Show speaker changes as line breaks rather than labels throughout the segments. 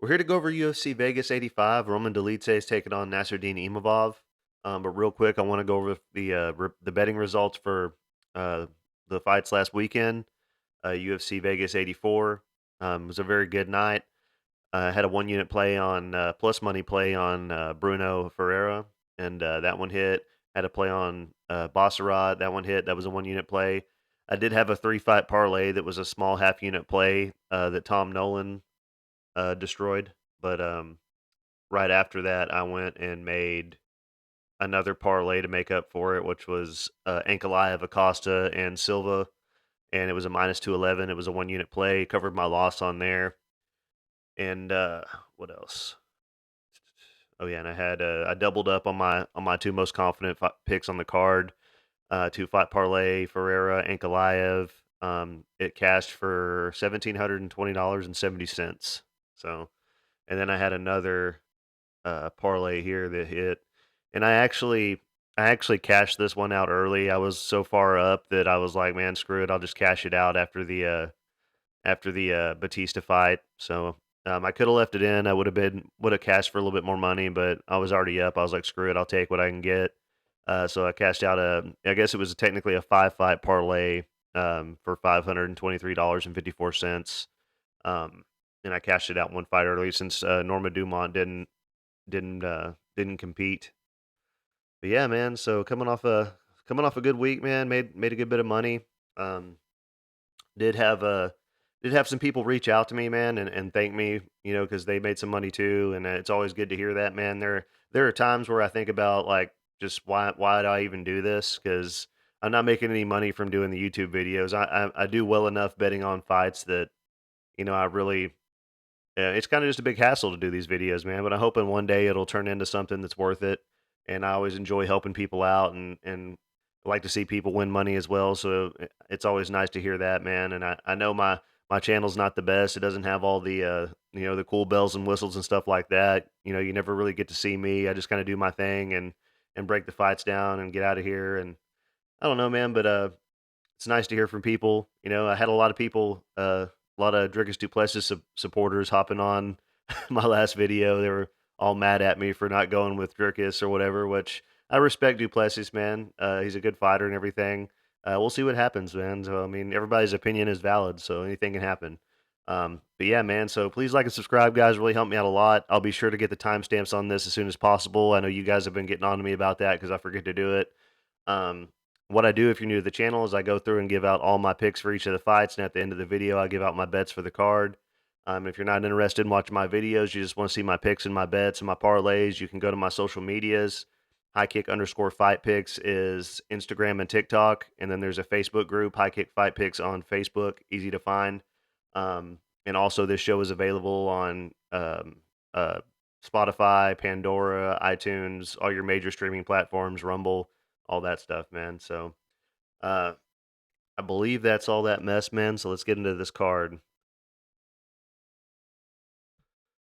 We're here to go over UFC Vegas 85. Roman Dolidze is taking on Nasruddin Imavov. But real quick, I want to go over the betting results for uh, the fights last weekend. UFC Vegas 84 was a very good night. Had a 1 unit play on plus money play on Bruno Ferreira, and that one hit. Had a play on Bassarat, that one hit. That was a 1 unit play. I did have a 3 fight parlay that was a small half unit play that Tom Nolan destroyed. But right after that, I went and made another parlay to make up for it, which was Ankalaev, Acosta, and Silva, and it was a minus 211. It was a 1 unit play. Covered my loss on there. And what else? Oh yeah, and I doubled up on my two most confident picks on the card. 2 fight parlay, Ferreira, Ankalaev. It cashed for $1,720.70. So, and then I had another parlay here that hit, and I actually cashed this one out early. I was so far up that I was like, man, screw it, I'll just cash it out after the Batista fight. So I could have left it in. I would have cashed for a little bit more money, but I was already up. I was like, screw it, I'll take what I can get. So I cashed out I guess it was technically a 5 fight parlay for $523.54. And I cashed it out 1 fight early since Norma Dumont didn't compete. But yeah, man. So coming off a good week, man. Made a good bit of money. Um, did have did have some people reach out to me, man, and thank me, because they made some money too, and it's always good to hear that, man. There are times where I think about like just why did I even do this? Because I'm not making any money from doing the YouTube videos. I do well enough betting on fights that I really it's kind of just a big hassle to do these videos, man. But I'm hoping one day it'll turn into something that's worth it. And I always enjoy helping people out, and like to see people win money as well. So it's always nice to hear that, man. And I know my channel's not the best. It doesn't have all the the cool bells and whistles and stuff like that. You never really get to see me. I just kind of do my thing and break the fights down and get out of here. And I don't know, man, but it's nice to hear from people. I had a lot of people, a lot of Drickus Duplessis supporters hopping on my last video. They were all mad at me for not going with Drickus or whatever, which I respect Duplessis, man. He's a good fighter and everything. We'll see what happens, man. So, I mean, everybody's opinion is valid, so anything can happen. But yeah, man. So please like and subscribe, guys. Really help me out a lot. I'll be sure to get the timestamps on this as soon as possible. I know you guys have been getting on to me about that because I forget to do it. Um, what I do if you're new to the channel is I go through and give out all my picks for each of the fights, and at the end of the video, I give out my bets for the card. If you're not interested in watching my videos, you just want to see my picks and my bets and my parlays, you can go to my social medias. High Kick underscore Fight Picks is Instagram and TikTok, and then there's a Facebook group, High Kick Fight Picks on Facebook, easy to find. And also, this show is available on uh, Spotify, Pandora, iTunes, all your major streaming platforms, Rumble, all that stuff, man. So, uh, I believe that's all that mess, man. So let's get into this card.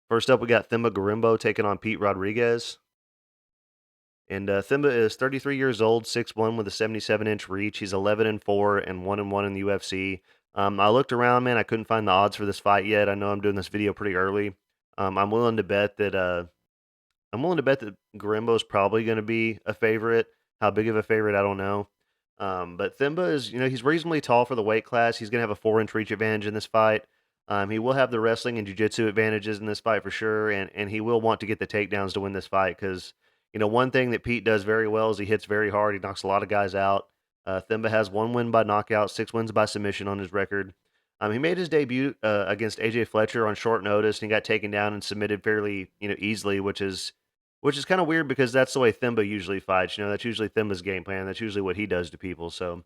First up, we got Themba Gorimbo taking on Pete Rodriguez. And Themba is 33 years old, 6'1", with a 77-inch reach. He's 11-4 and 1-1 in the UFC. I looked around, man. I couldn't find the odds for this fight yet. I know I'm doing this video pretty early. I'm willing to bet that Gorimbo is probably going to be a favorite. How big of a favorite, I don't know. But Themba is, he's reasonably tall for the weight class. He's going to have a 4-inch reach advantage in this fight. He will have the wrestling and jiu-jitsu advantages in this fight for sure, and he will want to get the takedowns to win this fight because, one thing that Pete does very well is he hits very hard. He knocks a lot of guys out. Themba has 1 win by knockout, 6 wins by submission on his record. He made his debut against AJ Fletcher on short notice, and he got taken down and submitted fairly, easily, which is kind of weird because that's the way Themba usually fights. That's usually Themba's game plan. That's usually what he does to people. So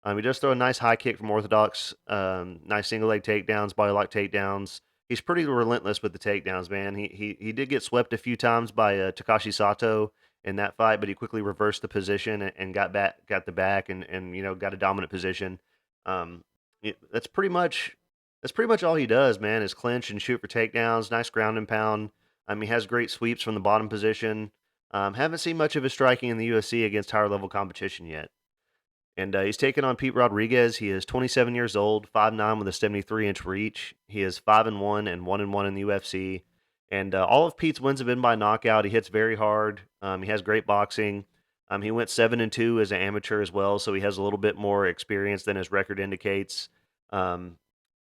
he does throw a nice high kick from orthodox, nice single leg takedowns, body lock takedowns. He's pretty relentless with the takedowns, man. He did get swept a few times by Takashi Sato in that fight, but he quickly reversed the position and got the back, and got a dominant position. Um, that's pretty much all he does, man. Is clinch and shoot for takedowns. Nice ground and pound. He has great sweeps from the bottom position. Haven't seen much of his striking in the UFC against higher level competition yet. And he's taking on Pete Rodriguez. He is 27 years old, 5'9" with a 73-inch reach. He is 5-1 and 1-1 in the UFC. And all of Pete's wins have been by knockout. He hits very hard. He has great boxing. He went 7-2 as an amateur as well, so he has a little bit more experience than his record indicates. Um,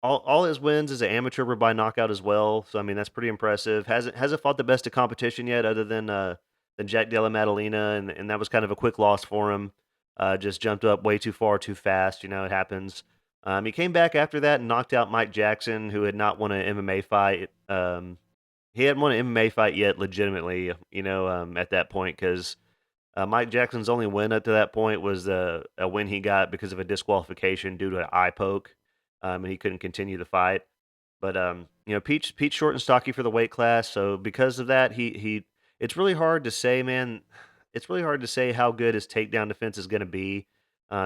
all his wins as an amateur were by knockout as well. So I mean that's pretty impressive. Hasn't fought the best of competition yet, other than Jack Della Maddalena, and that was kind of a quick loss for him. Just jumped up way too far, too fast. It happens. He came back after that and knocked out Mike Jackson, who had not won an MMA fight. He hadn't won an MMA fight yet, legitimately. At that point, because Mike Jackson's only win up to that point was a win he got because of a disqualification due to an eye poke, and he couldn't continue the fight. But Pete's short and stocky for the weight class, so because of that, he it's really hard to say, man. It's really hard to say how good his takedown defense is going to be.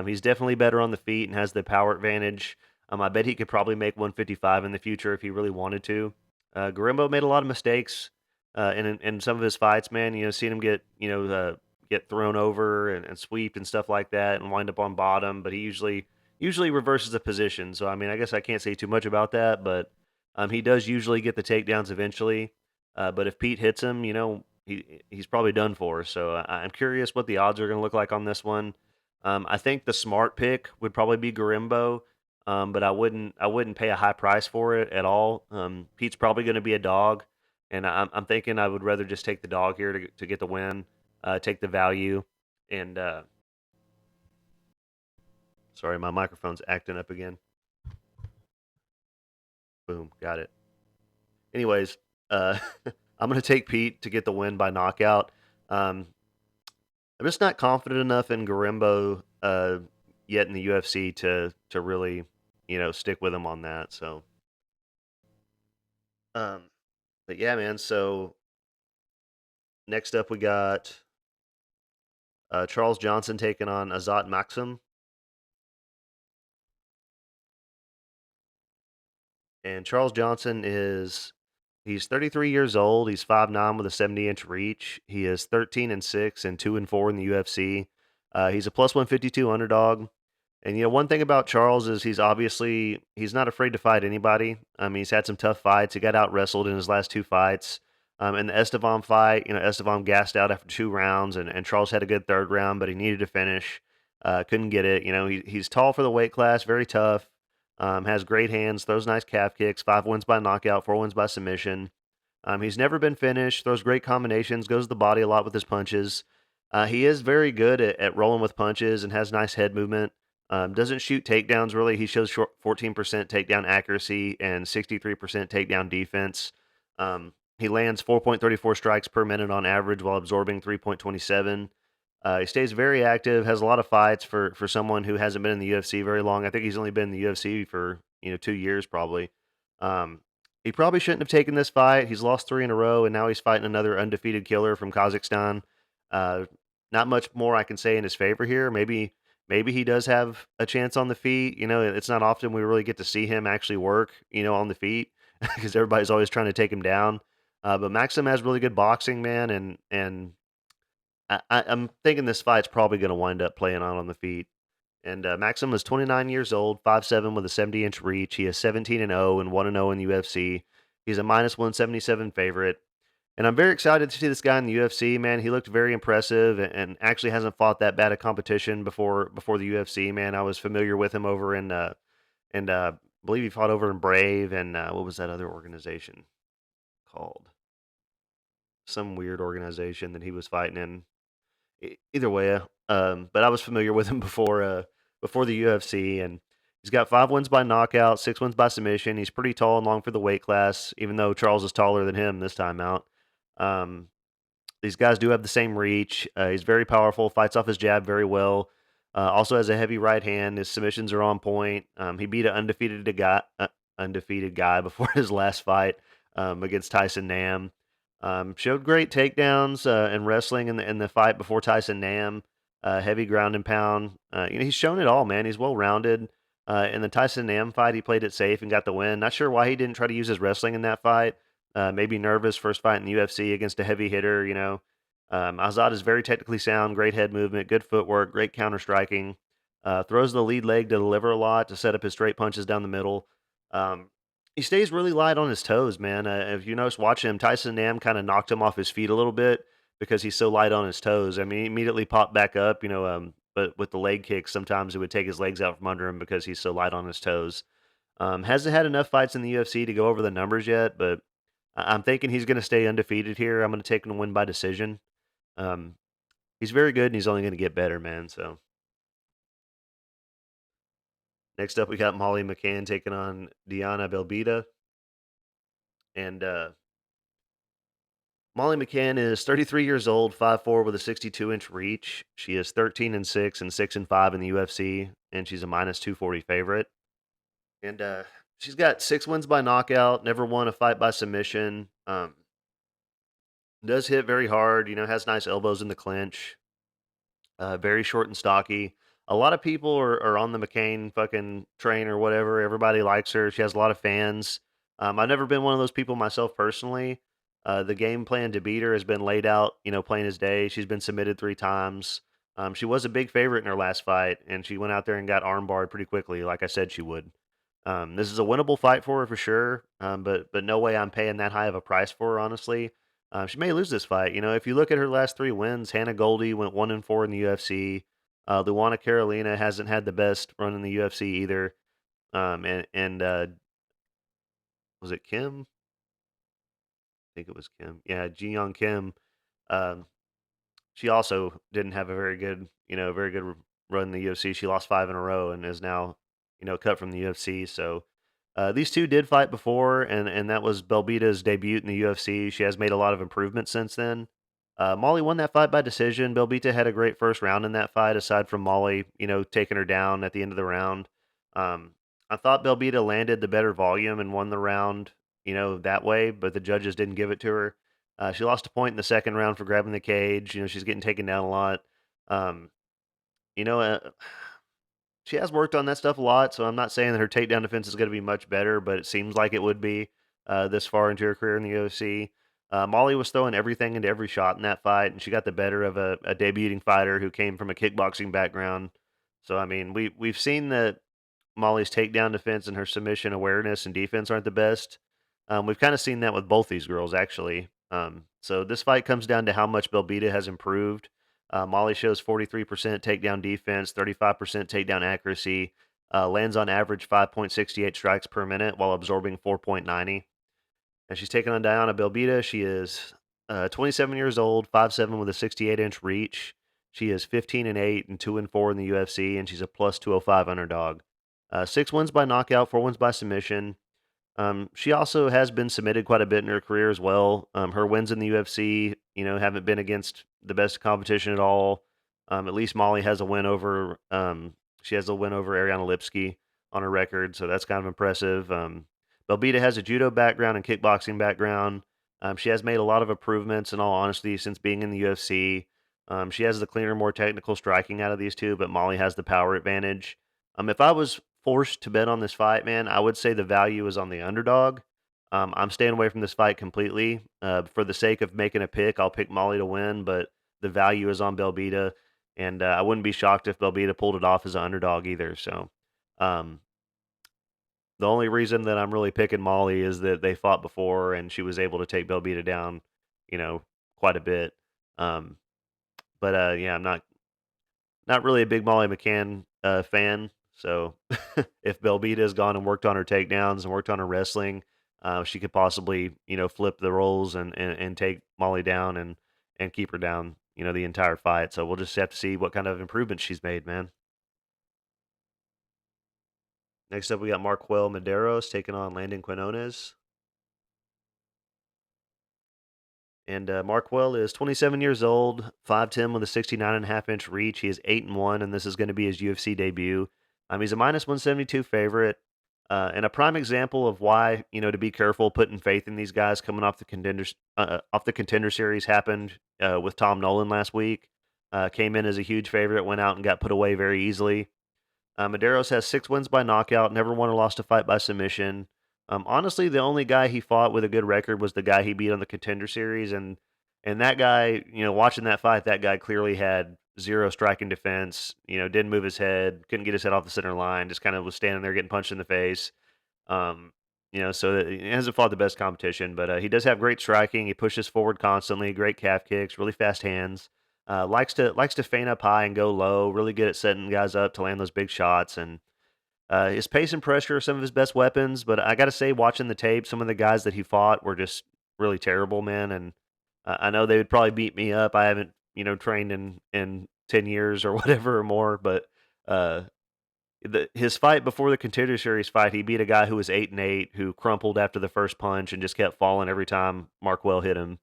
He's definitely better on the feet and has the power advantage. I bet he could probably make 155 in the future if he really wanted to. Gorimbo made a lot of mistakes in some of his fights, man. Seeing him get thrown over and sweeped and stuff like that, and wind up on bottom. But he usually reverses the position. So I mean, I guess I can't say too much about that, but he does usually get the takedowns eventually. But if Pete hits him, he's probably done for. So I'm curious what the odds are going to look like on this one. I think the smart pick would probably be Gorimbo, but I wouldn't pay a high price for it at all. Pete's probably going to be a dog, and I'm thinking I would rather just take the dog here to get the win, take the value, and sorry, my microphone's acting up again. Boom, got it. Anyways, I'm going to take Pete to get the win by knockout. Um, I'm just not confident enough in Gorimbo yet in the UFC to really stick with him on that. So, um, but yeah, man. So next up we got Charles Johnson taking on Azat Maksum, and Charles Johnson he's 33 years old. He's 5'9" with a 70-inch reach. He is 13-6 and 2-4 in the UFC. He's a plus 152 underdog. And one thing about Charles is he's not afraid to fight anybody. He's had some tough fights. He got out wrestled in his last two fights. In the Estevam fight, Estevam gassed out after 2 rounds, and Charles had a good third round, but he needed to finish. Couldn't get it. He's tall for the weight class, very tough. Has great hands, throws nice calf kicks. 5 wins by knockout, 4 wins by submission. He's never been finished. Throws great combinations. Goes to the body a lot with his punches. He is very good at rolling with punches and has nice head movement. Doesn't shoot takedowns really. He shows 14% takedown accuracy and 63% takedown defense. He lands 4.34 strikes per minute on average while absorbing 3.27. He stays very active, has a lot of fights for someone who hasn't been in the UFC very long. I think he's only been in the UFC for 2 years probably. Um, he probably shouldn't have taken this fight. He's lost 3 in a row, and now he's fighting another undefeated killer from Kazakhstan. Uh, Not much more I can say in his favor here. Maybe he does have a chance on the feet. It's not often we really get to see him actually work, on the feet because everybody's always trying to take him down. But Maxim has really good boxing, man, and I'm thinking this fight's probably going to wind up playing out on the feet. And Maxim is 29 years old, 5'7" with a 70-inch reach. He is 17-0 and 1-0 in the UFC. He's a minus 177 favorite. And I'm very excited to see this guy in the UFC, man. He looked very impressive and actually hasn't fought that bad a competition before the UFC, man. I was familiar with him over I believe he fought over in Brave and what was that other organization called? Some weird organization that he was fighting in. Either way, but I was familiar with him before the UFC, and he's got 5 wins by knockout, 6 wins by submission. He's pretty tall and long for the weight class, even though Charles is taller than him this time out. Um, these guys do have the same reach. He's very powerful, fights off his jab very well. Also has a heavy right hand. His submissions are on point. He beat an undefeated guy before his last fight against Tyson Nam. Showed great takedowns and wrestling in the fight before Tyson Nam. Heavy ground and pound. He's shown it all, man. He's well rounded. In the Tyson Nam fight, he played it safe and got the win. Not sure why he didn't try to use his wrestling in that fight. Maybe nervous first fight in the UFC against a heavy hitter. Azad is very technically sound, great head movement, good footwork, great counter striking. Throws the lead leg to the liver a lot to set up his straight punches down the middle. Um, he stays really light on his toes, man. If you notice watching him, Tyson Nam kind of knocked him off his feet a little bit because he's so light on his toes. I mean, he immediately popped back up, but with the leg kicks, sometimes it would take his legs out from under him because he's so light on his toes. Hasn't had enough fights in the UFC to go over the numbers yet, but I'm thinking he's going to stay undefeated here. I'm going to take him to win by decision. Um, he's very good, and he's only going to get better, man. So next up, we got Molly McCann taking on Diana Belbita, and Molly McCann is 33 years old, 5'4" with a 62-inch reach. She is 13-6 and 6-5 in the UFC, and she's a minus 240 favorite. And she's got 6 wins by knockout, never won a fight by submission. Does hit very hard, has nice elbows in the clinch. Very short and stocky. A lot of people are on the McCain fucking train or whatever. Everybody likes her. She has a lot of fans. I've never been one of those people myself personally. The game plan to beat her has been laid out, plain as day. She's been submitted 3 times. She was a big favorite in her last fight, and she went out there and got armbarred pretty quickly, like I said she would. This is a winnable fight for her for sure, but no way I'm paying that high of a price for her, honestly. She may lose this fight. If you look at her last 3 wins, Hannah Goldie went 1-4 in the UFC. Luana Carolina hasn't had the best run in the UFC either. And was it Kim? I think it was Kim. Yeah, Ji Young Kim. Um, she also didn't have a very good run in the UFC. She lost 5 in a row and is now, cut from the UFC. So these two did fight before, and that was Belbita's debut in the UFC. She has made a lot of improvements since then. Molly won that fight by decision. Belbita had a great first round in that fight, aside from Molly, taking her down at the end of the round. Um, I thought Belbita landed the better volume and won the round, that way, but the judges didn't give it to her. She lost a point in the second round for grabbing the cage. She's getting taken down a lot. Um, you know, uh, she has worked on that stuff a lot, so I'm not saying that her takedown defense is going to be much better, but it seems like it would be this far into her career in the UFC. Molly was throwing everything into every shot in that fight, and she got the better of a debuting fighter who came from a kickboxing background. So I mean, we've seen that Molly's takedown defense and her submission awareness and defense aren't the best. We've kind of seen that with both these girls, actually. So this fight comes down to how much Belbita has improved. Molly shows 43% takedown defense, 35% takedown accuracy, lands on average 5.68 strikes per minute while absorbing 4.90. And she's taking on Diana Belbita. She is 27 years old, 5'7" with a 68-inch reach. She is 15-8 and 2-4 in the UFC, and she's a plus 205 underdog. 6 wins by knockout, 4 wins by submission. She also has been submitted quite a bit in her career as well. Her wins in the UFC, haven't been against the best competition at all. At least Molly has a win over. She has a win over Ariana Lipsky on her record, so that's kind of impressive. Belbita has a judo background and kickboxing background. She has made a lot of improvements, in all honesty, since being in the UFC. She has the cleaner, more technical striking out of these two, but Molly has the power advantage. If I was forced to bet on this fight, man, I would say the value is on the underdog. I'm staying away from this fight completely. For the sake of making a pick, I'll pick Molly to win, but the value is on Belbita, and I wouldn't be shocked if Belbita pulled it off as an underdog either. So, um, the only reason that I'm really picking Molly is that they fought before, and she was able to take Belbita down, you know, quite a bit. Um, but yeah, I'm not really a big Molly McCann fan. So if Belbita's gone and worked on her takedowns and worked on her wrestling, she could possibly, flip the roles and take Molly down and keep her down, the entire fight. So we'll just have to see what kind of improvements she's made, man. Next up, we got Marquel Mederos taking on Landon Quinones. And Marquel is 27 years old, 5'10" with a 69.5-inch reach. He is 8-1, and this is going to be his UFC debut. He's a minus 172 favorite. And a prime example of why, to be careful putting faith in these guys coming off the contender series happened with Tom Nolan last week. Came in as a huge favorite, went out and got put away very easily. Mederos has 6 wins by knockout, never won or lost a fight by submission. Honestly, the only guy he fought with a good record was the guy he beat on the contender series, and that guy, watching that fight, that guy clearly had zero striking defense. Didn't move his head, couldn't get his head off the center line, just kind of was standing there getting punched in the face. Um, so he hasn't fought the best competition, but he does have great striking. He pushes forward constantly, great calf kicks, really fast hands. Likes to feint up high and go low. Really good at setting guys up to land those big shots. And his pace and pressure are some of his best weapons. But I got to say, watching the tape, some of the guys that he fought were just really terrible, man. And I know they would probably beat me up. I haven't trained in 10 years or whatever or more, but. Uh, his fight before the contender series fight, he beat a guy who was 8-8, who crumpled after the first punch and just kept falling every time Markwell hit him.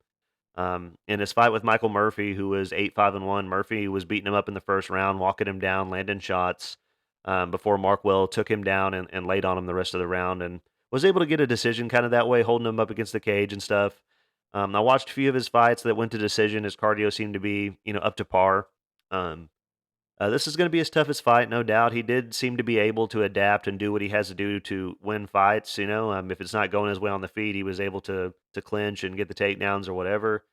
In his fight with Michael Murphy, who was 8-5-1, Murphy was beating him up in the first round, walking him down, landing shots before Markwell took him down and laid on him the rest of the round, and was able to get a decision kind of that way, holding him up against the cage and stuff. I watched a few of his fights that went to decision. His cardio seemed to be up to par. Um, this is going to be his toughest fight, no doubt. He did seem to be able to adapt and do what he has to do to win fights. If it's not going his way on the feet, he was able to clinch and get the takedowns or whatever.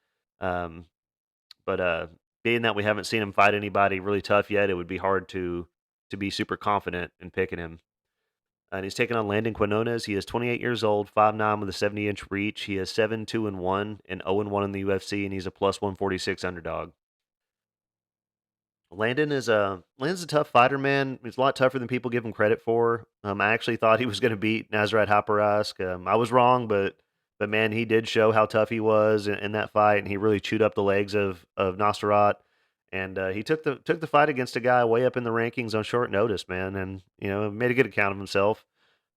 Um, but being that we haven't seen him fight anybody really tough yet, it would be hard to be super confident in picking him. And he's taking on Landon Quinones. He is 28 years old, 5'9" with a 70-inch reach. He is 7-2-1 and 0-1 in the UFC, and he's a plus 146 underdog. Landon's a tough fighter, man. He's a lot tougher than people give him credit for. I actually thought he was going to beat Nasrat Haqparast. I was wrong, but man, he did show how tough he was in that fight, and he really chewed up the legs of Nasrat. And he took the fight against a guy way up in the rankings on short notice, man, and made a good account of himself.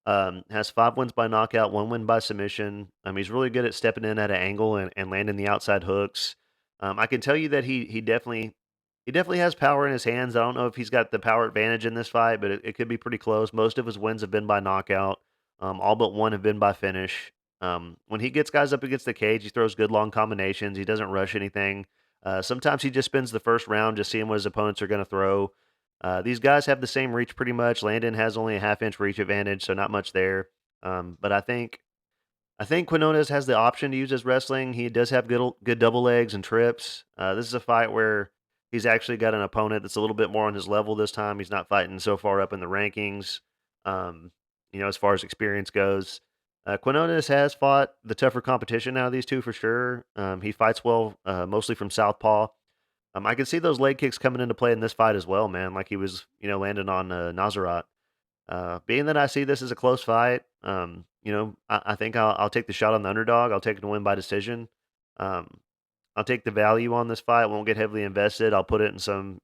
Has 5 wins by knockout, 1 win by submission. He's really good at stepping in at an angle and landing the outside hooks. I can tell you that he definitely has power in his hands. I don't know if he's got the power advantage in this fight, but it could be pretty close. Most of his wins have been by knockout. All but one have been by finish. When he gets guys up against the cage, he throws good long combinations. He doesn't rush anything. Sometimes he just spends the first round just seeing what his opponents are going to throw. These guys have the same reach pretty much. Landon has only a half-inch reach advantage, so not much there. But I think Quinones has the option to use his wrestling. He does have good double legs and trips. This is a fight where he's actually got an opponent that's a little bit more on his level this time. He's not fighting so far up in the rankings, um, as far as experience goes. Quinones has fought the tougher competition out of these two for sure. He fights well, mostly from southpaw. I can see those leg kicks coming into play in this fight as well, man. Like he was, landing on Nazarat. Being that I see this as a close fight, I think I'll take the shot on the underdog. I'll take it to win by decision. Um, I'll take the value on this fight. Won't get heavily invested. I'll put it in some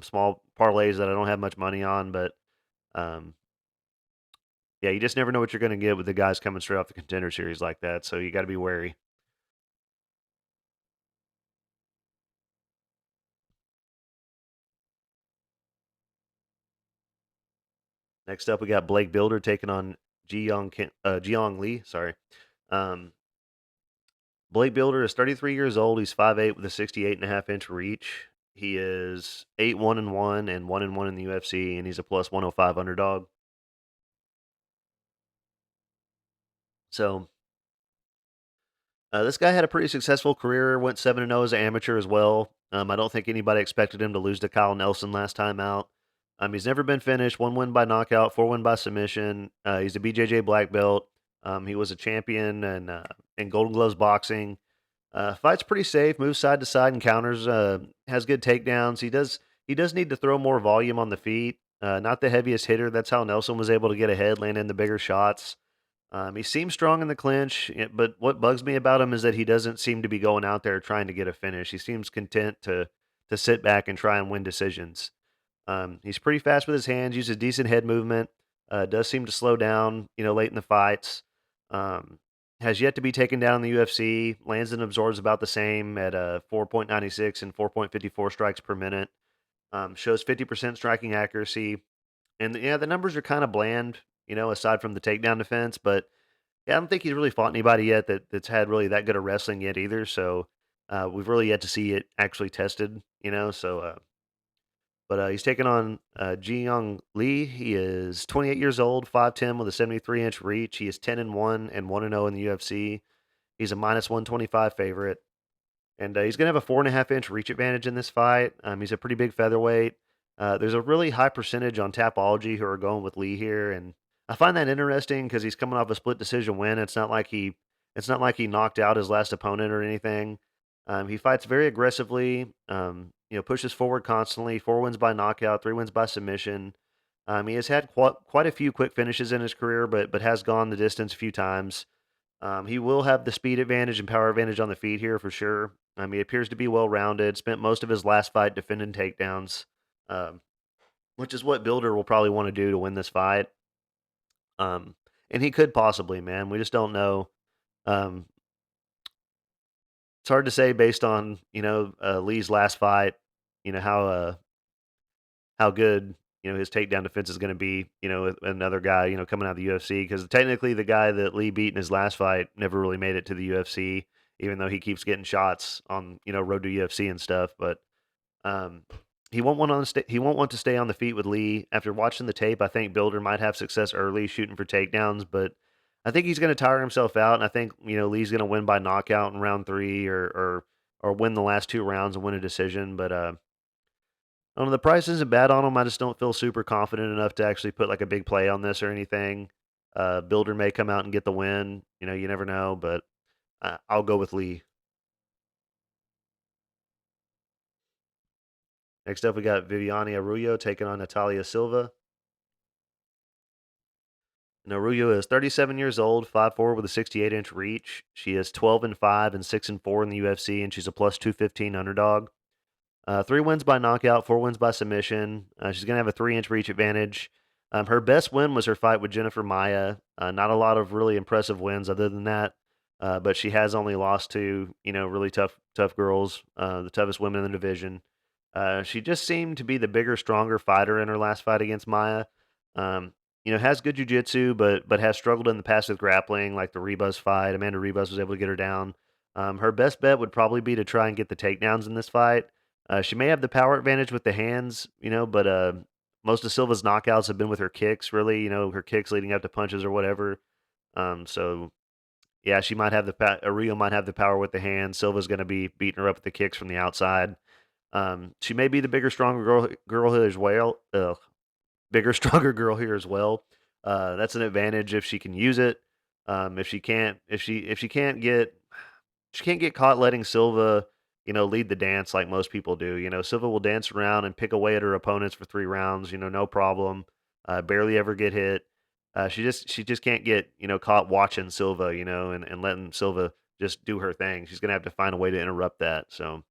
small parlays that I don't have much money on. But um, yeah, you just never know what you're going to get with the guys coming straight off the contender series like that. So you got to be wary. Next up, we got Blake Bilder taking on Jiong Lee. Sorry. Um, Blake Bilder is 33 years old. He's 5'8" with a 68.5-inch reach. He is 8-1-1 and 1-1 in the UFC, and he's a plus 105 underdog. So this guy had a pretty successful career. Went 7-0 as an amateur as well. I don't think anybody expected him to lose to Kyle Nelson last time out. He's never been finished. 1 win by knockout, 4 win by submission. He's a BJJ black belt. He was a champion in Golden Gloves boxing. Fights pretty safe. Moves side to side and counters. Has good takedowns. He does need to throw more volume on the feet. Not the heaviest hitter. That's how Nelson was able to get ahead, landing the bigger shots. He seems strong in the clinch, but what bugs me about him is that he doesn't seem to be going out there trying to get a finish. He seems content to sit back and try and win decisions. He's pretty fast with his hands, uses decent head movement, does seem to slow down, late in the fights. Um, has yet to be taken down in the UFC. Lands and absorbs about the same at 4.96 and 4.54 strikes per minute. Shows 50% striking accuracy. And yeah, the numbers are kind of bland. aside from the takedown defense. But yeah, I don't think he's really fought anybody yet that's had really that good of wrestling yet either. So we've really yet to see it actually tested. So but he's taking on Ji Young Lee. He is 28 years old, 5'10", with a 73-inch reach. He is 10-1 and 1-0 in the UFC. He's a minus 125 favorite. And he's going to have a 4.5-inch reach advantage in this fight. He's a pretty big featherweight. There's a really high percentage on Tapology who are going with Lee here, and I find that interesting because he's coming off a split decision win. It's not like he knocked out his last opponent or anything. He fights very aggressively. Pushes forward constantly. 4 wins by knockout, 3 wins by submission. He has had quite a few quick finishes in his career, but has gone the distance a few times. He will have the speed advantage and power advantage on the feet here for sure. He appears to be well rounded. Spent most of his last fight defending takedowns, um, which is what Bilder will probably want to do to win this fight. Um, and he could possibly, man. We just don't know. Um, it's hard to say based on Lee's last fight. How good his takedown defense is going to be. With another guy coming out of the UFC, because technically the guy that Lee beat in his last fight never really made it to the UFC, even though he keeps getting shots on road to UFC and stuff. But um, he won't want to stay on the feet with Lee. After watching the tape, I think Bilder might have success early shooting for takedowns, but I think he's going to tire himself out, and I think Lee's going to win by knockout in round three, or win the last 2 rounds and win a decision. But I don't know, the price isn't bad on him. I just don't feel super confident enough to actually put like a big play on this or anything. Bilder may come out and get the win. You never know, but I'll go with Lee. Next up, we got Viviane Arroyo taking on Natalia Silva. And Arroyo is 37 years old, 5'4", with a 68-inch reach. She is 12-5 and 6-4 in the UFC, and she's a plus 215 underdog. 3 wins by knockout, 4 wins by submission. She's going to have a 3-inch reach advantage. Her best win was her fight with Jennifer Maia. Not a lot of really impressive wins other than that, but she has only lost to really tough girls, the toughest women in the division. She just seemed to be the bigger, stronger fighter in her last fight against Maia. Um, has good jiu-jitsu, but has struggled in the past with grappling, like the Rebus fight. Amanda Rebus was able to get her down. Her best bet would probably be to try and get the takedowns in this fight. She may have the power advantage with the hands, but most of Silva's knockouts have been with her kicks, really, her kicks leading up to punches or whatever. So yeah, she might have Aria might have the power with the hands. Silva's going to be beating her up with the kicks from the outside. She may be the bigger, stronger girl here as well. Bigger, stronger girl here as well. That's an advantage if she can use it. If she can't get caught letting Silva, lead the dance like most people do. Silva will dance around and pick away at her opponents for 3 rounds, no problem. Barely ever get hit. She just can't get, caught watching Silva, and letting Silva just do her thing. She's gonna have to find a way to interrupt that. So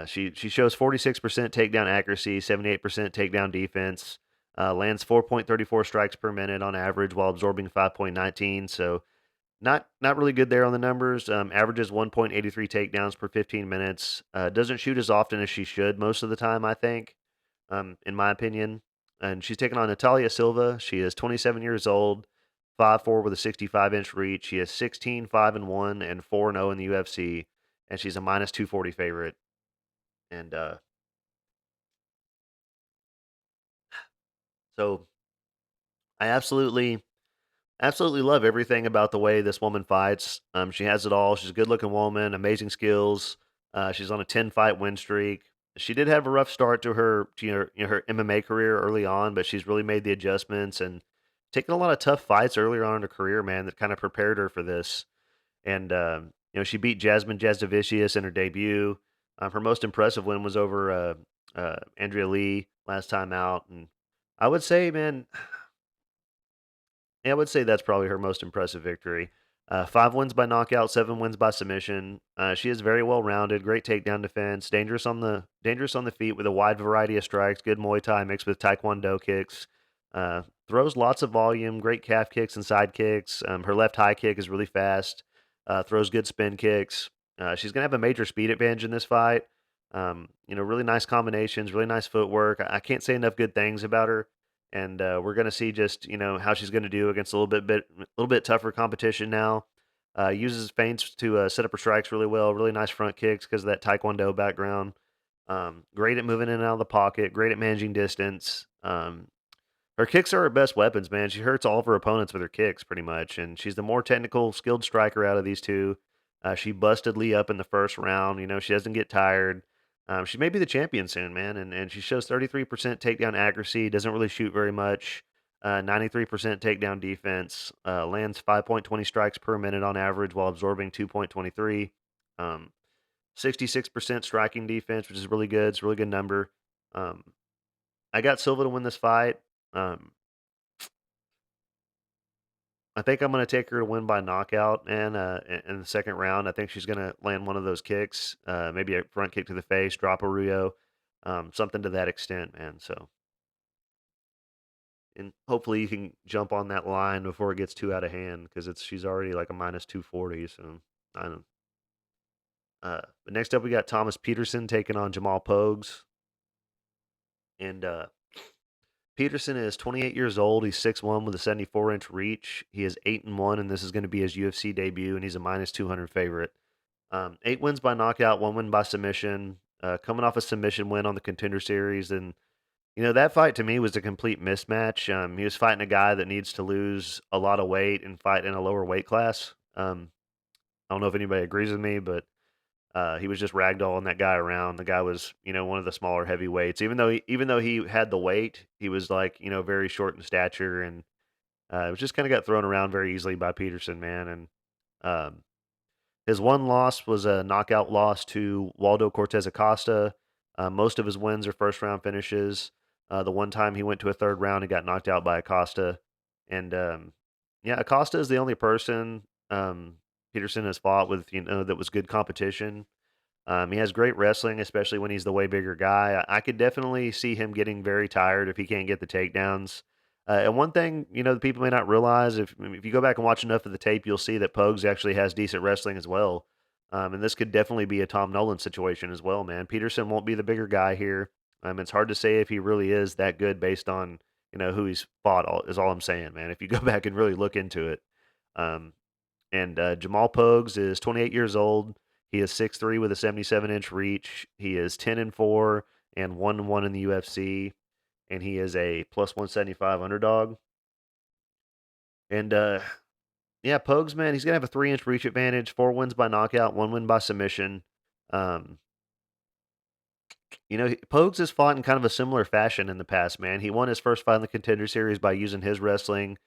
she shows 46% takedown accuracy, 78% takedown defense, lands 4.34 strikes per minute on average while absorbing 5.19. So not really good there on the numbers. Averages 1.83 takedowns per 15 minutes. Doesn't shoot as often as she should most of the time, I think, in my opinion. And she's taking on Natalia Silva. She is 27 years old, 5'4", with a 65-inch reach. She is 16-5-1 and 4-0 in the UFC, and she's a minus 240 favorite. And so I absolutely love everything about the way this woman fights. She has it all. She's a good-looking woman, amazing skills. She's on a 10-fight win streak. She did have a rough start to her MMA career early on, but she's really made the adjustments and taken a lot of tough fights earlier on in her career, man, that kind of prepared her for this. And she beat Jasmine Jasdavicius in her debut. Her most impressive win was over Andrea Lee last time out, and I would say, man, yeah, I would say that's probably her most impressive victory. 5 wins by knockout, 7 wins by submission. She is very well rounded, great takedown defense, dangerous on the feet with a wide variety of strikes, good Muay Thai mixed with Taekwondo kicks. Throws lots of volume, great calf kicks and side kicks. Her left high kick is really fast. Throws good spin kicks. She's gonna have a major speed advantage in this fight. Really nice combinations, really nice footwork. I can't say enough good things about her. and we're gonna see just how she's gonna do against a little bit tougher competition now. Uses feints to set up her strikes really well. Really nice front kicks because of that taekwondo background. Great at moving in and out of the pocket. Great at managing distance. Her kicks are her best weapons, man. She hurts all of her opponents with her kicks, pretty much, and she's the more technical, skilled striker out of these two. She busted Lee up in the first round. She doesn't get tired. She may be the champion soon, man, and she shows 33% takedown accuracy. Doesn't really shoot very much. 93% takedown defense. Lands 5.20 strikes per minute on average while absorbing 2.23. 66% striking defense, which is really good. It's a really good number. Um, I got Silva to win this fight. Um, I think I'm gonna take her to win by knockout, and in the second round, I think she's gonna land one of those kicks, maybe a front kick to the face, drop a Ruyo, something to that extent, man. So, and hopefully you can jump on that line before it gets too out of hand because she's already like a minus 240. So I don't. But next up, we got Thomas Peterson taking on Jamal Pogues, and Peterson is 28 years old. He's 6'1" with a 74-inch reach. He is 8-1, and this is going to be his UFC debut, and he's a minus 200 favorite. 8 wins by knockout, 1 win by submission. Coming off a submission win on the Contender Series, and that fight to me was a complete mismatch. He was fighting a guy that needs to lose a lot of weight and fight in a lower weight class. I don't know if anybody agrees with me, but he was just ragdolling that guy around. The guy was, one of the smaller heavyweights. Even though he had the weight, he was like, very short in stature, and it was just kind of got thrown around very easily by Peterson, man. And um, his one loss was a knockout loss to Waldo Cortez Acosta. Most of his wins are first round finishes. The one time he went to a third round and got knocked out by Acosta, and yeah, Acosta is the only person Peterson has fought with, that was good competition. He has great wrestling, especially when he's the way bigger guy. I could definitely see him getting very tired if he can't get the takedowns. And one thing, the people may not realize, if you go back and watch enough of the tape, you'll see that Pogues actually has decent wrestling as well. And this could definitely be a Tom Nolan situation as well, man. Peterson won't be the bigger guy here. It's hard to say if he really is that good based on who he's fought. Is all I'm saying, man. If you go back and really look into it, um, and Jamal Pogues is 28 years old. He is 6'3" with a 77-inch reach. He is 10-4 and 1-1 in the UFC, and he is a plus 175 underdog. And yeah, Pogues, man, he's gonna have a 3-inch reach advantage. 4 wins by knockout, 1 win by submission. Um, Pogues has fought in kind of a similar fashion in the past, man. He won his first fight in the Contender Series by using his wrestling.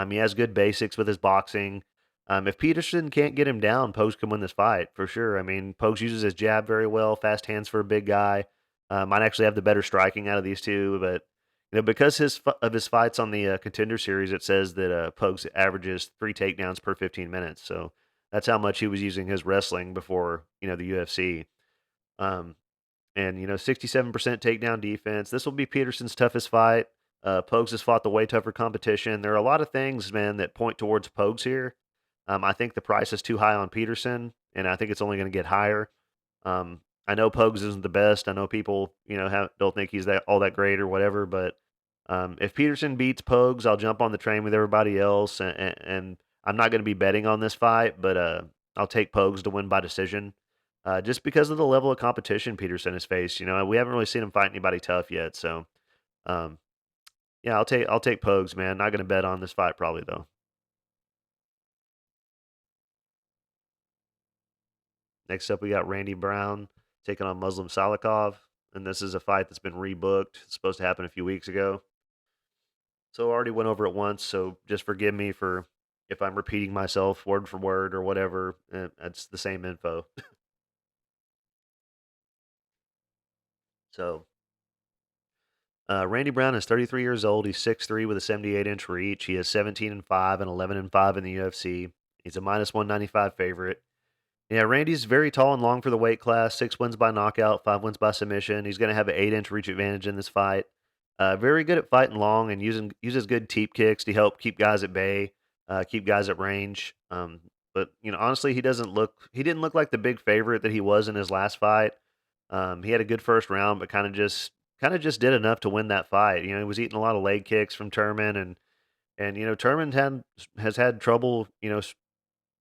He has good basics with his boxing. If Peterson can't get him down, Pogues can win this fight for sure. I mean, Pogues uses his jab very well, fast hands for a big guy. Might actually have the better striking out of these two, but because of his fights on the Contender Series, it says that Pogues averages 3 takedowns per 15 minutes. So that's how much he was using his wrestling before the UFC. Um, and 67% takedown defense. This will be Peterson's toughest fight. Pogues has fought the way tougher competition. There are a lot of things, man, that point towards Pogues here. I think the price is too high on Peterson, and I think it's only going to get higher. I know Pogues isn't the best. I know people, don't think he's that all that great or whatever. But if Peterson beats Pogues, I'll jump on the train with everybody else, and I'm not going to be betting on this fight, but I'll take Pogues to win by decision. Just because of the level of competition Peterson has faced. We haven't really seen him fight anybody tough yet. So, um, yeah, I'll take Pogues, man. Not gonna bet on this fight probably though. Next up, we got Randy Brown taking on Muslim Salikhov, and this is a fight that's been rebooked. It's supposed to happen a few weeks ago. So I already went over it once. So just forgive me for if I'm repeating myself word for word or whatever. It's the same info. So Randy Brown is 33 years old. He's 6'3" with a 78-inch reach. He is 17-5 and 11-5 in the UFC. He's a minus 195 favorite. Yeah, Randy's very tall and long for the weight class. 6 wins by knockout, 5 wins by submission. He's going to have an 8-inch reach advantage in this fight. Very good at fighting long and uses good teep kicks to help keep guys at bay, keep guys at range. But honestly, he didn't look like the big favorite that he was in his last fight. He had a good first round, but kind of just did enough to win that fight. He was eating a lot of leg kicks from Turman, and Turman has had trouble,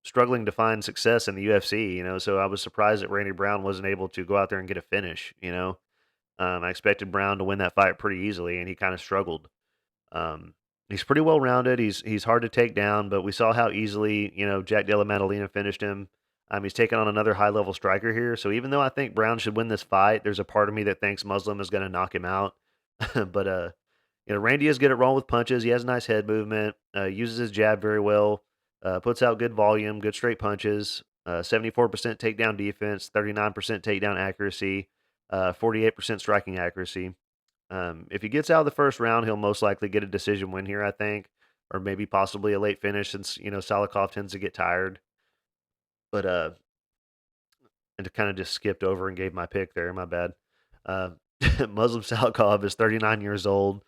struggling to find success in the UFC. So I was surprised that Randy Brown wasn't able to go out there and get a finish. I expected Brown to win that fight pretty easily, and he kind of struggled. Um, he's pretty well rounded. He's hard to take down, but we saw how easily Jack Della Maddalena finished him. He's taking on another high level striker here. So even though I think Brown should win this fight, there's a part of me that thinks Muslim is going to knock him out. But Randy is good at rolling with punches. He has nice head movement. Uses his jab very well. Puts out good volume, good straight punches. 74% takedown defense, 39% takedown accuracy, 48% striking accuracy. If he gets out of the first round, he'll most likely get a decision win here, I think, or maybe possibly a late finish since Salikhov tends to get tired. But and kind of just skipped over and gave my pick there. My bad. Uh, Muslim Salikhov is 39 years old,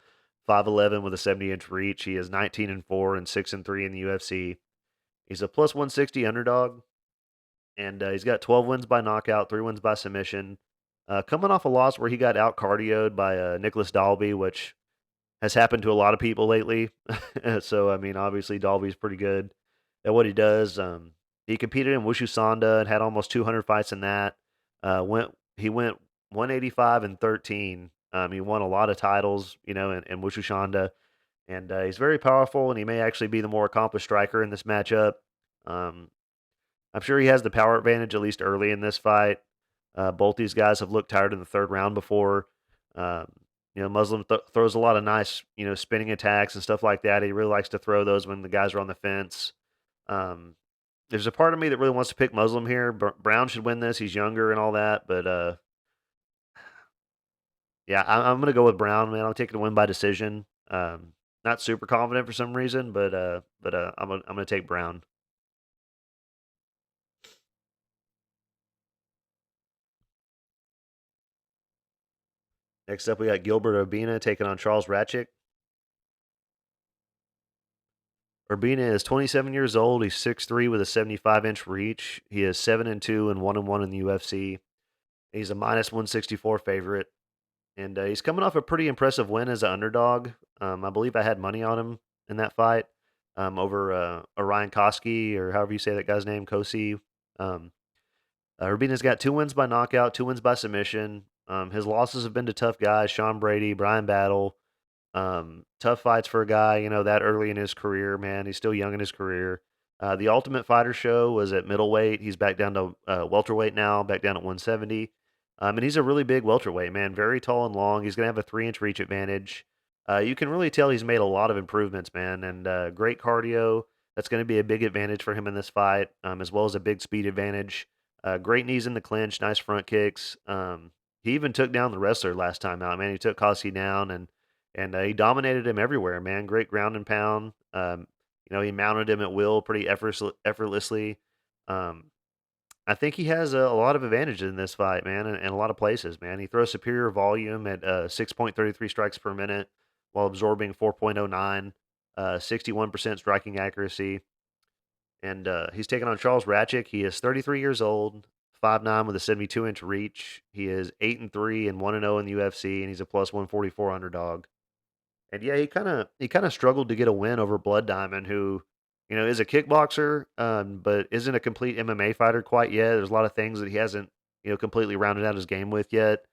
5'11" with a 70-inch reach. He is 19-4 and 6-3 in the UFC. He's a plus 160 underdog, and he's got 12 wins by knockout, 3 wins by submission. Coming off a loss where he got out cardioed by Nicholas Dalby, which has happened to a lot of people lately. So, I mean, obviously, Dalby's pretty good at what he does. He competed in Wushu Sanda and had almost 200 fights in that. He went 185 and 13. He won a lot of titles, in Wushu Sanda, and he's very powerful. And he may actually be the more accomplished striker in this matchup. Um, I'm sure he has the power advantage at least early in this fight. Both these guys have looked tired in the third round before. Um, Muslim throws a lot of nice, spinning attacks and stuff like that. He really likes to throw those when the guys are on the fence. Um, there's a part of me that really wants to pick Muslim here. Brown should win this. He's younger and all that, but yeah, I'm gonna go with Brown, man. I'm taking a win by decision. Not super confident for some reason, but I'm gonna take Brown. Next up, we got Gilbert Urbina taking on Charles Ratchik. Urbina is 27 years old. He's 6'3" with a 75-inch reach. He is 7-2 and 1-1 in the UFC. He's a minus 164 favorite, and he's coming off a pretty impressive win as an underdog. I believe I had money on him in that fight over Orion Koski, or however you say that guy's name, Kosi. Um, Urbina's got 2 wins by knockout, 2 wins by submission. His losses have been to tough guys: Sean Brady, Brian Battle. Tough fights for a guy, that early in his career, man. He's still young in his career. The Ultimate Fighter show was at middleweight. He's back down to welterweight now, back down at 170. And he's a really big welterweight, man. Very tall and long. He's going to have a 3-inch reach advantage. You can really tell he's made a lot of improvements, man, and great cardio. That's going to be a big advantage for him in this fight, as well as a big speed advantage. Great knees in the clinch, nice front kicks. He even took down the wrestler last time out, man. He took Koski down, and he dominated him everywhere, man. Great ground and pound. He mounted him at will pretty effortlessly. Um, I think he has a lot of advantage in this fight, man, and a lot of places, man. He throws superior volume at 6.33 strikes per minute while absorbing 4.09, 61% striking accuracy. And he's taking on Charles Ratchik. He is 33 years old, 5'9" with a 72-inch reach. He is 8-3 and 1-0 in the UFC, and he's a plus 144 underdog. And yeah, he kinda struggled to get a win over Blood Diamond, who, is a kickboxer, but isn't a complete MMA fighter quite yet. There's a lot of things that he hasn't, completely rounded out his game with yet.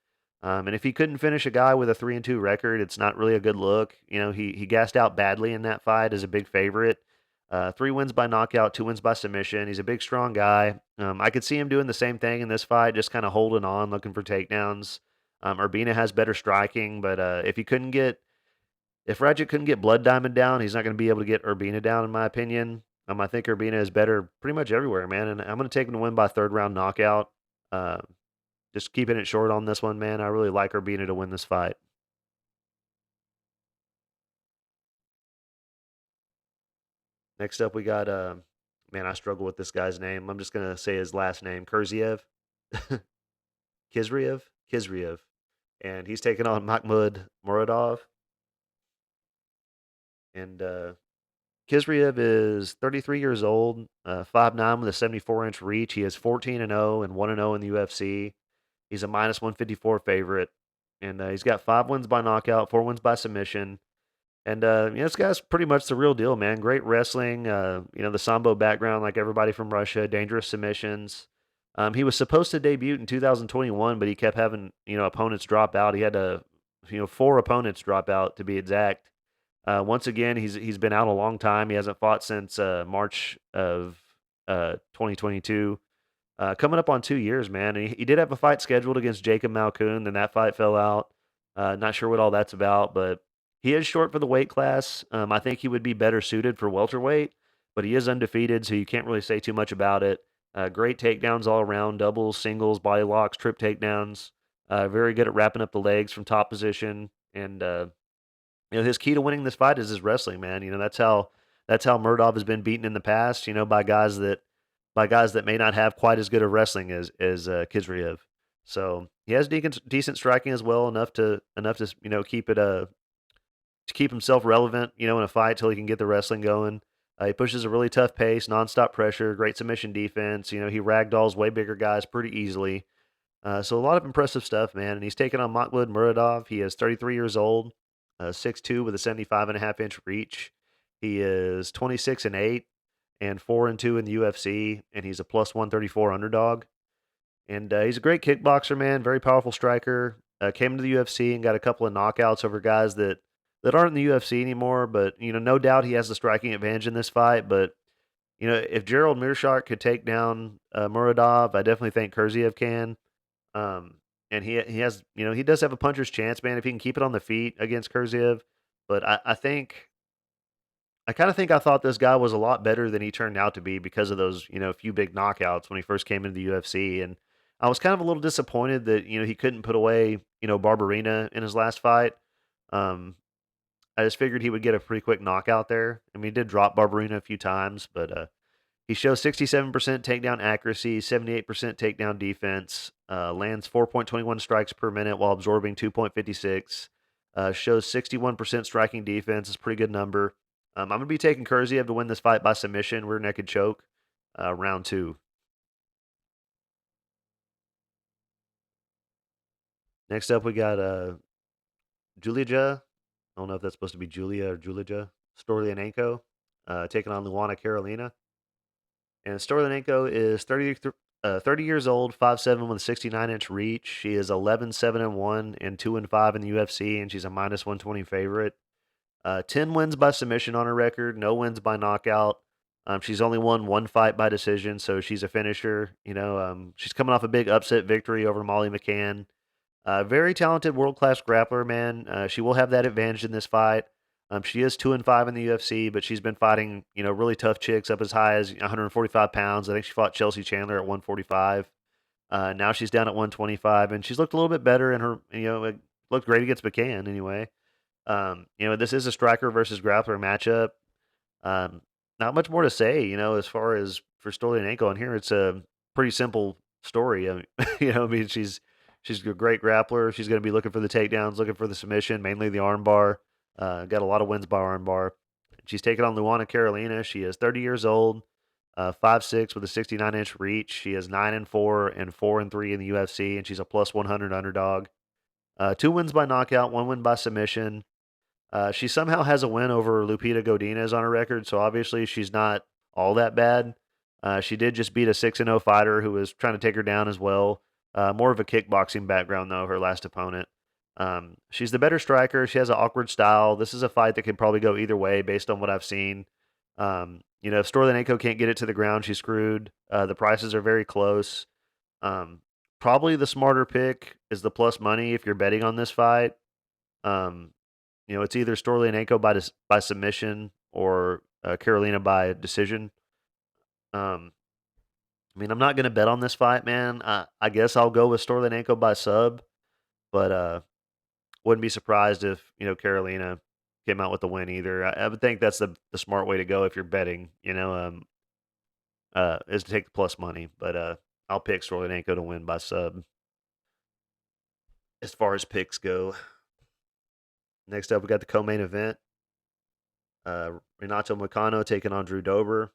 And if he couldn't finish a guy with a 3-2 record, it's not really a good look. He gassed out badly in that fight as a big favorite. 3 wins by knockout, 2 wins by submission. He's a big, strong guy. I could see him doing the same thing in this fight, just kinda holding on, looking for takedowns. Urbina has better striking, but if Radjic couldn't get Blood Diamond down, he's not going to be able to get Urbina down, in my opinion. I think Urbina is better pretty much everywhere, man. And I'm going to take him to win by third round knockout. Uh, just keeping it short on this one, man. I really like Urbina to win this fight. Next up, we got, man, I struggle with this guy's name. I'm just going to say his last name, Kurziev. Khizriev? Khizriev. And he's taking on Mahmoud Muradov. And Khizriev is 33 years old, 5'9" with a 74-inch reach. He is 14-0 and 1-0 in the UFC. He's a minus 154 favorite. and he's got 5 wins by knockout, 4 wins by submission. And this guy's pretty much the real deal, man. Great wrestling. The sambo background, like everybody from Russia. Dangerous submissions. He was supposed to debut in 2021, but he kept having opponents drop out. He had 4 opponents drop out to be exact. Once again, he's been out a long time. He hasn't fought since March of 2022. Coming up on 2 years, man. And he did have a fight scheduled against Jacob Malkoon, then that fight fell out. Not sure what all that's about, but he is short for the weight class. I think he would be better suited for welterweight, but he is undefeated, so you can't really say too much about it. Great takedowns all around, doubles, singles, body locks, trip takedowns. Very good at wrapping up the legs from top position, and his key to winning this fight is his wrestling, man. That's how Muradov has been beaten in the past. By guys that may not have quite as good of wrestling as Khizriev. So he has decent striking as well, enough to keep it to keep himself relevant, in a fight till he can get the wrestling going. He pushes a really tough pace, nonstop pressure, great submission defense. He ragdolls way bigger guys pretty easily. So a lot of impressive stuff, man. And he's taking on Mahmoud Muradov. He is 33 years old, 6'2", with a 75.5-inch reach. He is 26-8 and 4-2 in the UFC, and he's a plus 134 underdog. And he's a great kickboxer, man. Very powerful striker. Came to the UFC and got a couple of knockouts over guys that aren't in the UFC anymore. But no doubt he has the striking advantage in this fight. But if Gerald Meerschaert could take down Muradov, I definitely think Khizriev can. Um, and he does have a puncher's chance, man, if he can keep it on the feet against Khizriev. But I kind of think I thought this guy was a lot better than he turned out to be because of those, few big knockouts when he first came into the UFC. And I was kind of a little disappointed that, he couldn't put away, Barberina in his last fight. Um, I just figured he would get a pretty quick knockout there. I mean, he did drop Barberina a few times, but he shows 67% takedown accuracy, 78% takedown defense, lands 4.21 strikes per minute while absorbing 2.56, shows 61% striking defense. It's a pretty good number. I'm going to be taking Khizriev to win this fight by submission, rear naked choke, round 2. Next up, we got Dolidze. I don't know if that's supposed to be Julia or Dolidze. Storlaernko, taking on Luana Carolina. And Storlaernko is 30 years old, 5'7", with a 69-inch reach. She is 11-7-1 and 2-5 in the UFC, and she's a minus 120 favorite. 10 wins by submission on her record, no wins by knockout. She's only won 1 fight by decision, so she's a finisher. She's coming off a big upset victory over Molly McCann. Very talented, world-class grappler, man. She will have that advantage in this fight. She is 2-5 in the UFC, but she's been fighting, really tough chicks up as high as 145 pounds. I think she fought Chelsea Chandler at 145. Now she's down at 125, and she's looked a little bit better in her, it looked great against McCann anyway. This is a striker versus grappler matchup. Not much more to say, as far as for Stoliarenko on here. It's a pretty simple story. I mean, I mean, she's a great grappler. She's going to be looking for the takedowns, looking for the submission, mainly the armbar. Got a lot of wins by armbar. She's taking on Luana Carolina. She is 30 years old, 5'6", with a 69-inch reach. She is 9-4 and 4-3 in the UFC, and she's a plus 100 underdog. 2 wins by knockout, 1 win by submission. She somehow has a win over Lupita Godinez on her record, so obviously she's not all that bad. She did just beat a 6-0 fighter who was trying to take her down as well. More of a kickboxing background, though, her last opponent. She's the better striker. She has an awkward style. This is a fight that could probably go either way based on what I've seen. If Storlaernko can't get it to the ground, she's screwed. The prices are very close. Probably the smarter pick is the plus money if you're betting on this fight. It's either Storlaernko by submission or Carolina by decision. I'm not going to bet on this fight, man. I guess I'll go with Storlaernko by sub, but wouldn't be surprised if Carolina came out with the win either. I would think that's the smart way to go if you're betting. Is to take the plus money, but I'll pick Storlaernko to win by sub. As far as picks go, next up we got the co-main event. Renato Moicano taking on Drew Dober.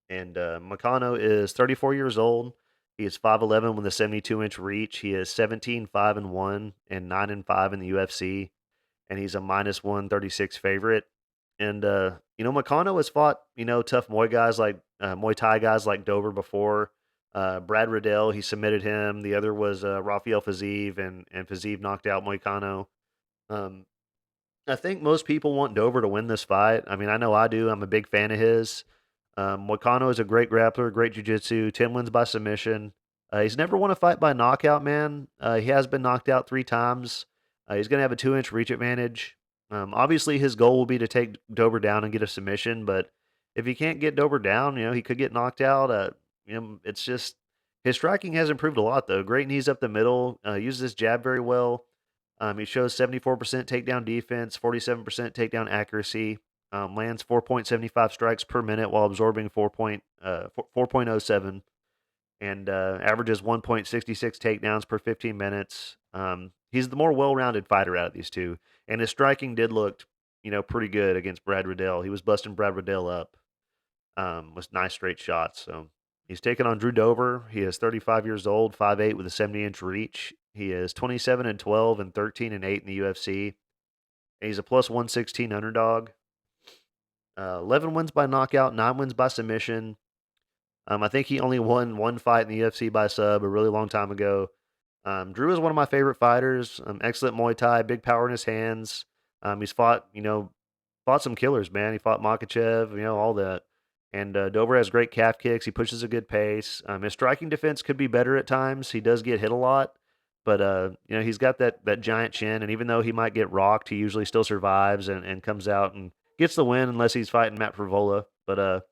And Moicano is 34 years old. He is 5'11" with a 72-inch reach. He is 17-5-1 and 9-5 in the UFC, and he's a -136 favorite. And McCann has fought tough Muay Thai guys like Dober before. Brad Riddell, he submitted him. The other was Rafael Fiziev, and Fiziev knocked out Moicano. Um, I think most people want Dober to win this fight. I mean, I know I do. I'm a big fan of his. Moicano is a great grappler, great jiu-jitsu. 10 wins by submission. He's never won a fight by knockout, man. He has been knocked out 3 times. He's going to have a 2-inch reach advantage. Obviously, his goal will be to take Dober down and get a submission, but if he can't get Dober down, he could get knocked out. It's just his striking has improved a lot, though. Great knees up the middle. Uses his jab very well. He shows 74% takedown defense, 47% takedown accuracy. Lands 4.75 strikes per minute while absorbing 4.07, and averages 1.66 takedowns per 15 minutes. He's the more well-rounded fighter out of these two, and his striking did look, pretty good against Brad Riddell. He was busting Brad Riddell up with nice straight shots. So he's taking on Drew Dober. He is 35 years old, 5'8" with a 70-inch reach. He is 27-12 and 13-8 in the UFC. And he's a plus 116 underdog. 11 wins by knockout, 9 wins by submission. I think he only won one fight in the UFC by sub a really long time ago. Drew is one of my favorite fighters. Excellent Muay Thai, big power in his hands. He's fought some killers, man. He fought Makachev, all that. And Dober has great calf kicks. He pushes a good pace. His striking defense could be better at times. He does get hit a lot, but he's got that giant chin. And even though he might get rocked, he usually still survives and comes out and gets the win unless he's fighting Matt Frivola. But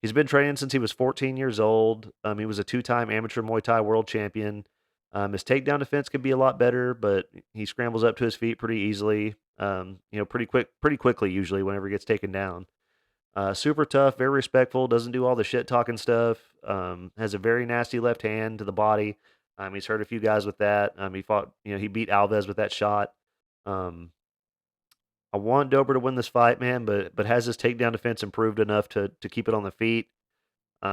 he's been training since he was 14 years old. He was a 2-time amateur Muay Thai world champion. His takedown defense could be a lot better, but he scrambles up to his feet pretty easily. Pretty quickly usually whenever he gets taken down. Super tough, very respectful, doesn't do all the shit talking stuff. Has a very nasty left hand to the body. He's hurt a few guys with that. He beat Alves with that shot. Um, I want Dober to win this fight, man, but has his takedown defense improved enough to keep it on the feet?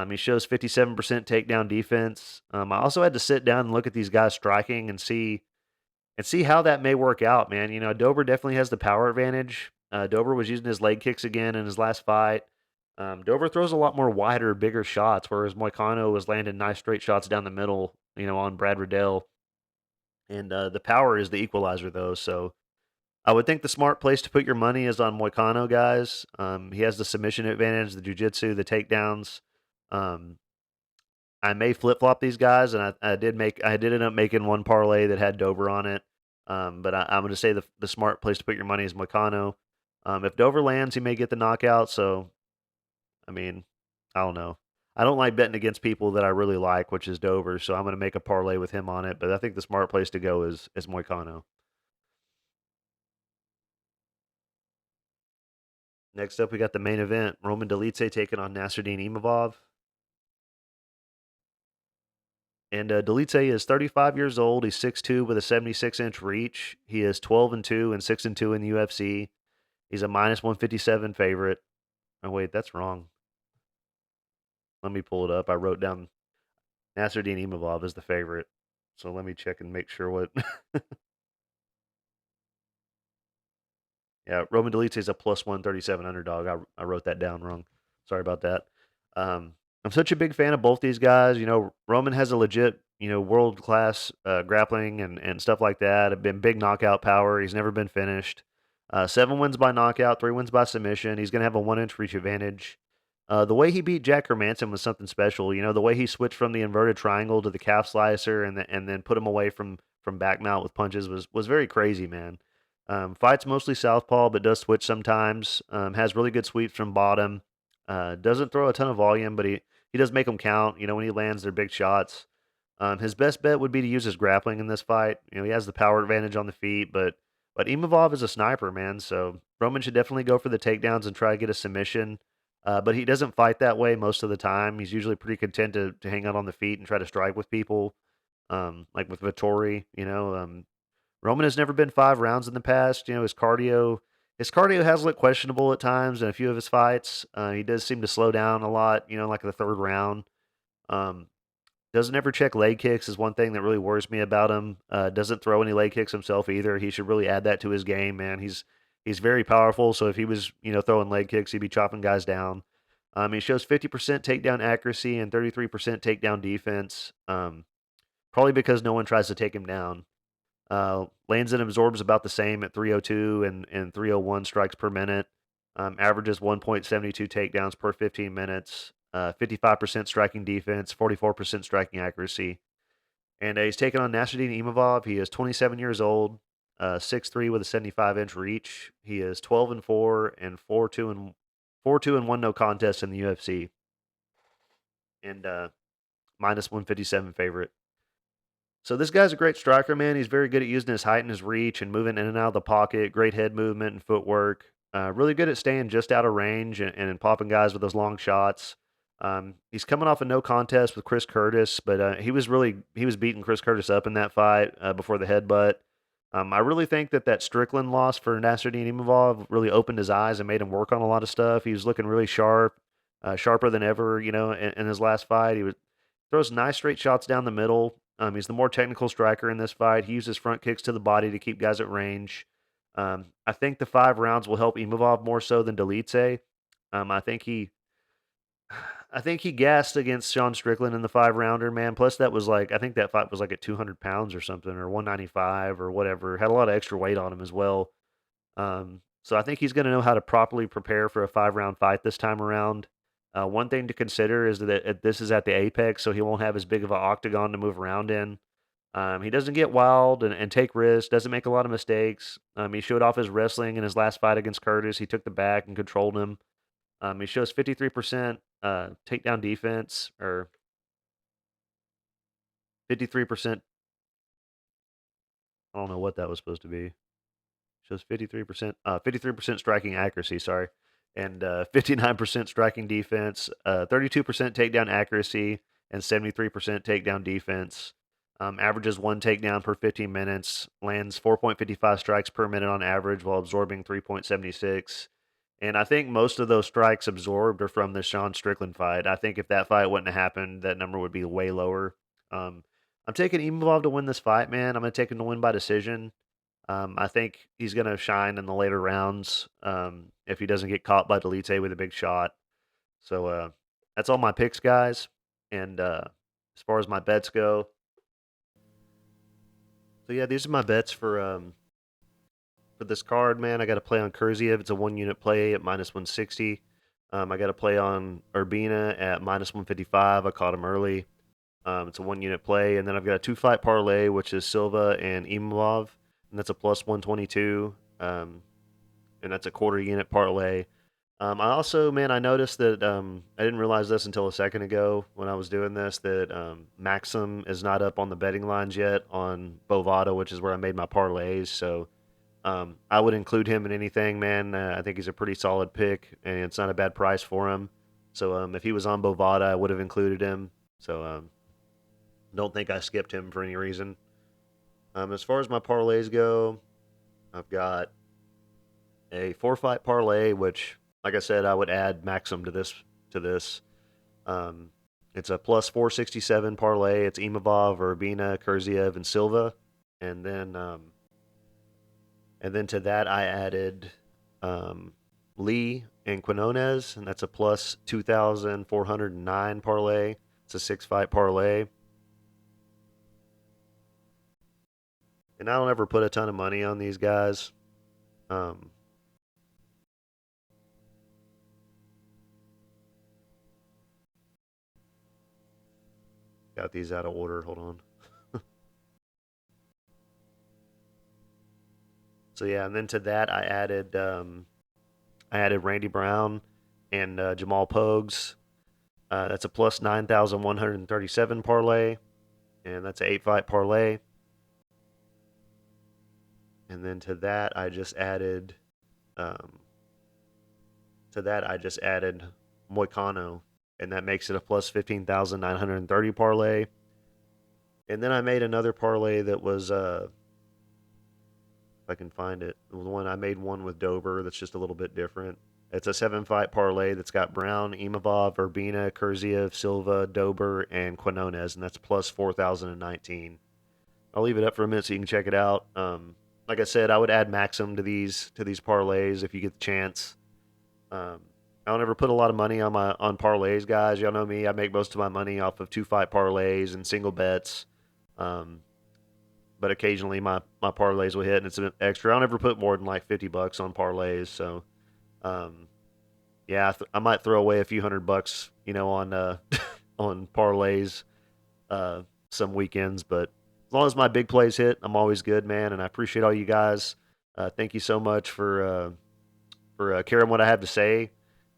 He shows 57% takedown defense. I also had to sit down and look at these guys striking and see how that may work out, man. Dober definitely has the power advantage. Dober was using his leg kicks again in his last fight. Dober throws a lot more wider, bigger shots, whereas Moicano was landing nice straight shots down the middle, on Brad Riddell. And the power is the equalizer, though. So I would think the smart place to put your money is on Moicano, guys. He has the submission advantage, the jiu-jitsu, the takedowns. Um, I may flip flop these guys, and I did end up making one parlay that had Dober on it. But I'm going to say the smart place to put your money is Moicano. If Dover lands, he may get the knockout. So, I mean, I don't know. I don't like betting against people that I really like, which is Dover. So I'm going to make a parlay with him on it. But I think the smart place to go is Moicano. Next up, we got the main event: Roman Dolidze taking on Nasruddin Imavov. And Dolidze is 35 years old. He's 6'2" with a 76-inch reach. He is 12-2 and 6-2 in the UFC. He's a -157 favorite. Oh, wait, that's wrong. Let me pull it up. I wrote down Nasruddin Imavov as the favorite. So let me check and make sure what. Yeah, Roman Dolidze is a plus 137 underdog. I wrote that down wrong. Sorry about that. I'm such a big fan of both these guys. Roman has a legit, world class grappling and stuff like that. Have been big knockout power. He's never been finished. 7 wins by knockout, 3 wins by submission. He's going to have a 1-inch reach advantage. The way he beat Jack Hermanson was something special. The way he switched from the inverted triangle to the calf slicer and then put him away from back mount with punches was very crazy, man. Fights mostly southpaw, but does switch sometimes. Has really good sweeps from bottom. Doesn't throw a ton of volume, but he does make them count. When he lands, they're big shots. His best bet would be to use his grappling in this fight. He has the power advantage on the feet, but Imavov is a sniper, man. So Roman should definitely go for the takedowns and try to get a submission. But he doesn't fight that way most of the time. He's usually pretty content to hang out on the feet and try to strike with people, like with Vittori. Roman has never been 5 rounds in the past. His cardio has looked questionable at times in a few of his fights. He does seem to slow down a lot, like the third round. Um, Doesn't ever check leg kicks is one thing that really worries me about him. Doesn't throw any leg kicks himself either. He should really add that to his game, man. He's very powerful. So if he was, throwing leg kicks, he'd be chopping guys down. He shows 50% takedown accuracy and 33% takedown defense. Probably because no one tries to take him down. Lands and absorbs about the same at 302 and 301 strikes per minute. Averages 1.72 takedowns per 15 minutes. 55% striking defense, 44% striking accuracy. And he's taken on Nasruddin Imavov. He is 27 years old, 6'3" with a 75-inch reach. He is 12-4 and 4-2 and 1 no contest in the UFC, and minus 157 favorite. So this guy's a great striker, man. He's very good at using his height and his reach and moving in and out of the pocket. Great head movement and footwork. Really good at staying just out of range and popping guys with those long shots. He's coming off a no contest with Chris Curtis, but he was beating Chris Curtis up in that fight before the headbutt. I really think that Strickland loss for Nasruddin Imavov really opened his eyes and made him work on a lot of stuff. He was looking really sharp, sharper than ever. In his last fight, throws nice straight shots down the middle. He's the more technical striker in this fight. He uses front kicks to the body to keep guys at range. I think the 5 rounds will help Imavov more so than Dolidze. I think he I think he gassed against Sean Strickland in the 5 rounder, man. Plus, I think that fight was like at 200 pounds or something, or 195 or whatever. Had a lot of extra weight on him as well. So I think he's going to know how to properly prepare for a 5 round fight this time around. One thing to consider is that this is at the Apex, so he won't have as big of an octagon to move around in. He doesn't get wild and take risks, doesn't make a lot of mistakes. He showed off his wrestling in his last fight against Curtis. He took the back and controlled him. He shows 53% takedown defense, or 53%. I don't know what that was supposed to be. Shows 53% striking accuracy, sorry, and 59% striking defense, 32% takedown accuracy, and 73% takedown defense. Averages 1 takedown per 15 minutes, lands 4.55 strikes per minute on average while absorbing 3.76. And I think most of those strikes absorbed are from the Sean Strickland fight. I think if that fight wouldn't have happened, that number would be way lower. Um, I'm taking Imavov to win this fight, man. I'm going to take him to win by decision. I think he's going to shine in the later rounds if he doesn't get caught by Dolidze with a big shot. So that's all my picks, guys. And as far as my bets go, so yeah, these are my bets for this card, man. I got to play on Khizriev. It's a 1 unit play at minus 160. I got to play on Urbina at minus 155. I caught him early. It's a 1 unit play. And then I've got a 2 fight parlay, which is Silva and Imavov. And that's a plus 122. And that's a 1/4 unit parlay. I also, man, I noticed that I didn't realize this until a second ago when I was doing this, that Maksum is not up on the betting lines yet on Bovada, which is where I made my parlays. So I would include him in anything, man. I think he's a pretty solid pick, and it's not a bad price for him. So if he was on Bovada, I would have included him. So don't think I skipped him for any reason. As far as my parlays go, I've got a 4 fight parlay, which, like I said, I would add Maksum to this. Um, it's a plus 467 parlay. It's Imavov, Urbina, Khizriev, and Silva, and then to that I added Lee and Quinones, and that's a plus 2,409 parlay. It's a 6 fight parlay. And I don't ever put a ton of money on these guys. Um, got these out of order. Hold on. So yeah, and then to that I added Randy Brown and Jamal Pogues. That's a plus 9,137 parlay, and that's an 8 fight parlay. And then um, to that I just added Moicano, and that makes it a plus 15,930 parlay. And then I made another parlay that was if I can find it, the one I made one with Dober that's just a little bit different. It's a 7-fight parlay that's got Brown, Imavov, Urbina, khizriev, Silva, Dober, and Quinones, and that's plus 4,019. I'll leave it up for a minute so you can check it out. Like I said, I would add maksum to these parlays if you get the chance. Um, I don't ever put a lot of money on parlays, guys. Y'all know me. I make most of my money off of 2-fight parlays and single bets. Um, but occasionally my parlays will hit and it's an extra. I don't ever put more than like $50 on parlays. So um, yeah, I might throw away a few $100, on on parlays uh, some weekends. But as long as my big plays hit, I'm always good, man. And I appreciate all you guys. Thank you so much for caring what I have to say.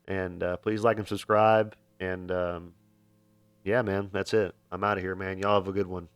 And please like and subscribe. And yeah, man, that's it. I'm out of here, man. Y'all have a good one.